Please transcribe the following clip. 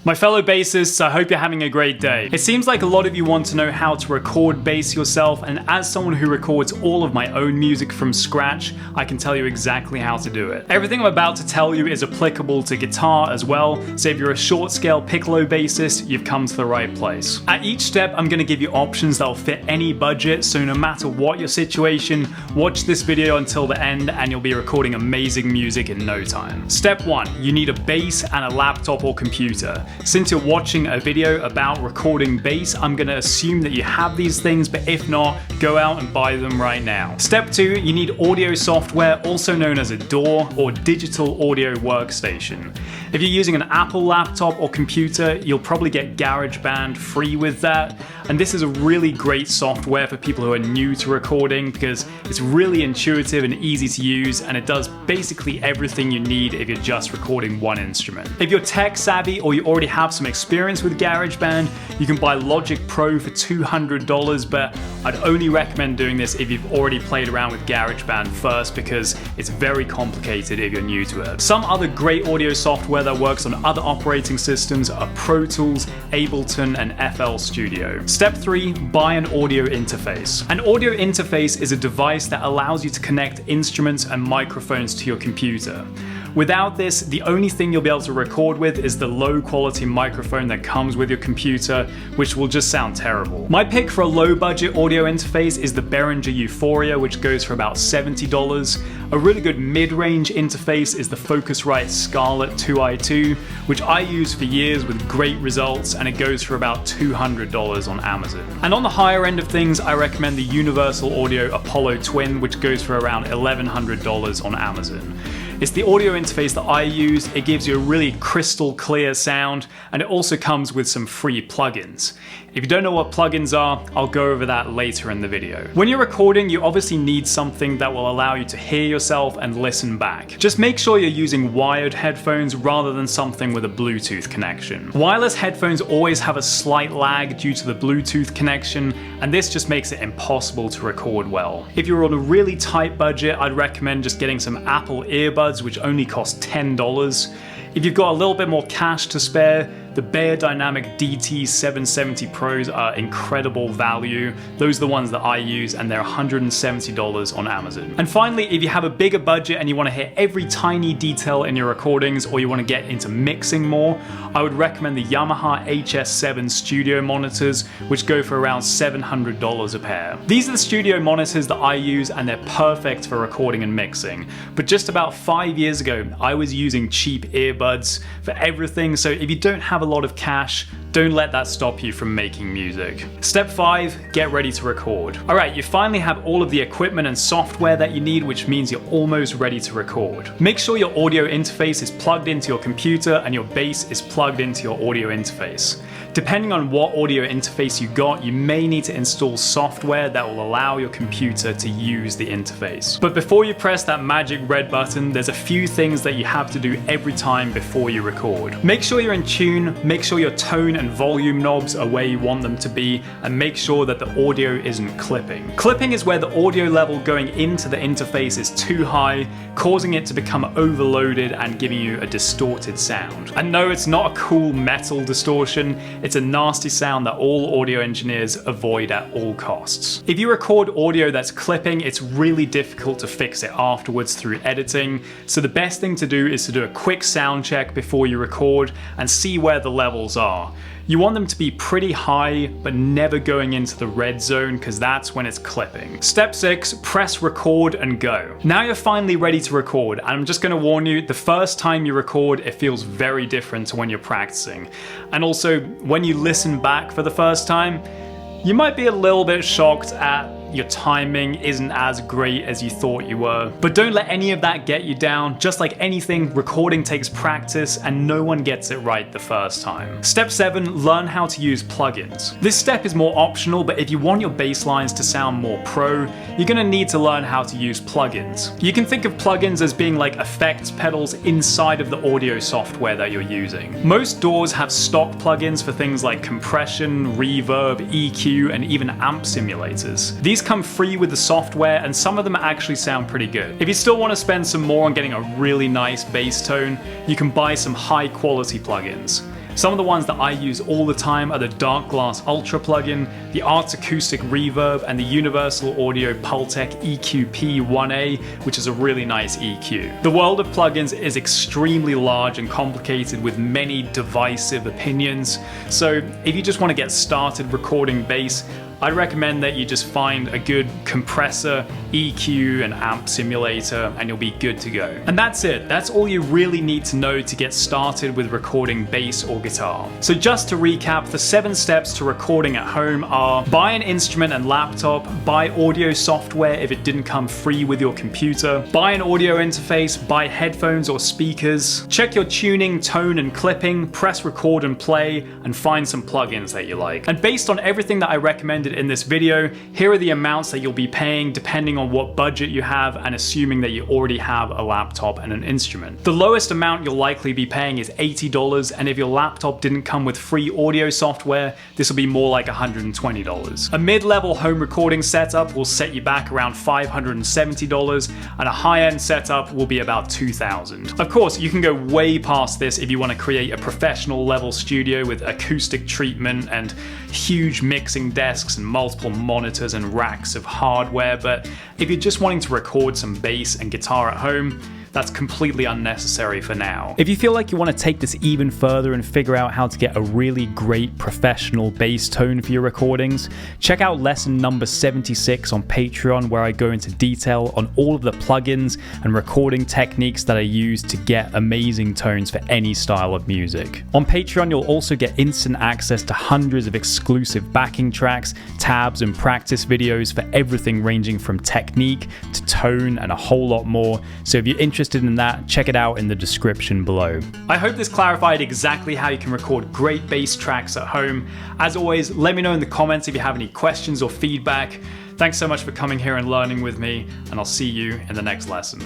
My fellow bassists, I hope you're having a great day. It seems like a lot of you want to know how to record bass yourself, and as someone who records all of my own music from scratch, I can tell you exactly how to do it. Everything I'm about to tell you is applicable to guitar as well, so if you're a short scale piccolo bassist, you've come to the right place. At each step, I'm going to give you options that will fit any budget, so no matter what your situation, watch this video until the end and you'll be recording amazing music in no time. Step 1. You need a bass and a laptop or computer. Since you're watching a video about recording bass, I'm going to assume that you have these things, but if not, go out and buy them right now. Step 2, you need audio software, also known as a DAW or digital audio workstation. If you're using an Apple laptop or computer, you'll probably get GarageBand free with that. And this is a really great software for people who are new to recording because it's really intuitive and easy to use, and it does basically everything you need if you're just recording one instrument. If you're tech savvy or you already have some experience with GarageBand, you can buy Logic Pro for $200, but I'd only recommend doing this if you've already played around with GarageBand first because it's very complicated if you're new to it. Some other great audio software that works on other operating systems are Pro Tools, Ableton, and FL Studio. Step 3, buy an audio interface. An audio interface is a device that allows you to connect instruments and microphones to your computer. Without this, the only thing you'll be able to record with is the low quality microphone that comes with your computer, which will just sound terrible. My pick for a low budget audio interface is the Behringer Euphoria, which goes for about $70. A really good mid-range interface is the Focusrite Scarlett 2i2, which I use for years with great results, and it goes for about $200 on Amazon. And on the higher end of things, I recommend the Universal Audio Apollo Twin, which goes for around $1,100 on Amazon. It's the audio interface that I use. It gives you a really crystal clear sound, and it also comes with some free plugins. If you don't know what plugins are, I'll go over that later in the video. When you're recording, you obviously need something that will allow you to hear yourself and listen back. Just make sure you're using wired headphones rather than something with a Bluetooth connection. Wireless headphones always have a slight lag due to the Bluetooth connection, and this just makes it impossible to record well. If you're on a really tight budget, I'd recommend just getting some Apple earbuds, which only cost $10. If you've got a little bit more cash to spare, the Beyerdynamic DT770 Pros are incredible value. Those are the ones that I use, and they're $170 on Amazon. And finally, if you have a bigger budget and you want to hear every tiny detail in your recordings, or you want to get into mixing more, I would recommend the Yamaha HS7 studio monitors, which go for around $700 a pair. These are the studio monitors that I use, and they're perfect for recording and mixing. But just about 5 years ago, I was using cheap earbuds for everything, so if you don't have a lot of cash, don't let that stop you from making music. Step 5, get ready to record. Alright, you finally have all of the equipment and software that you need, which means you're almost ready to record. Make sure your audio interface is plugged into your computer and your bass is plugged into your audio interface. Depending on what audio interface you got, you may need to install software that will allow your computer to use the interface. But before you press that magic red button, there's a few things that you have to do every time before you record. Make sure you're in tune, make sure your tone and volume knobs are where you want them to be, and make sure that the audio isn't clipping. Clipping is where the audio level going into the interface is too high, causing it to become overloaded and giving you a distorted sound. And no, it's not a cool metal distortion, it's a nasty sound that all audio engineers avoid at all costs. If you record audio that's clipping, it's really difficult to fix it afterwards through editing, so the best thing to do is to do a quick sound check before you record and see where the levels are. You want them to be pretty high, but never going into the red zone, because that's when it's clipping. Step 6, press record and go. Now you're finally ready to record, and I'm just going to warn you, the first time you record, it feels very different to when you're practicing. And also, when you listen back for the first time, you might be a little bit shocked at your timing isn't as great as you thought you were. But don't let any of that get you down. Just like anything, recording takes practice and no one gets it right the first time. Step 7, learn how to use plugins. This step is more optional, but if you want your bass lines to sound more pro, you're gonna need to learn how to use plugins. You can think of plugins as being like effects pedals inside of the audio software that you're using. Most DAWs have stock plugins for things like compression, reverb, EQ, and even amp simulators. These come free with the software, and some of them actually sound pretty good. If you still want to spend some more on getting a really nice bass tone, you can buy some high quality plugins. Some of the ones that I use all the time are the Dark Glass Ultra plugin, the Arts Acoustic Reverb, and the Universal Audio Pultec EQP-1A, which is a really nice EQ. The world of plugins is extremely large and complicated with many divisive opinions, so if you just want to get started recording bass, I'd recommend that you just find a good compressor, EQ, and amp simulator, and you'll be good to go. And that's it. That's all you really need to know to get started with recording bass or guitar. So just to recap, the 7 steps to recording at home are: buy an instrument and laptop, buy audio software if it didn't come free with your computer, buy an audio interface, buy headphones or speakers, check your tuning, tone, and clipping, press record and play, and find some plugins that you like. And based on everything that I recommended in this video, here are the amounts that you'll be paying depending on what budget you have and assuming that you already have a laptop and an instrument. The lowest amount you'll likely be paying is $80, and if your laptop didn't come with free audio software, this will be more like $120. A mid-level home recording setup will set you back around $570, and a high-end setup will be about $2,000. Of course, you can go way past this if you want to create a professional level studio with acoustic treatment and huge mixing desks and multiple monitors and racks of hardware, but if you're just wanting to record some bass and guitar at home, that's completely unnecessary for now. If you feel like you want to take this even further and figure out how to get a really great professional bass tone for your recordings, check out lesson number 76 on Patreon, where I go into detail on all of the plugins and recording techniques that I use to get amazing tones for any style of music. On Patreon, you'll also get instant access to hundreds of exclusive backing tracks, tabs, and practice videos for everything ranging from technique to tone and a whole lot more. So if you're interested in that, check it out in the description below. I hope this clarified exactly how you can record great bass tracks at home. As always, let me know in the comments if you have any questions or feedback. Thanks so much for coming here and learning with me, and I'll see you in the next lesson.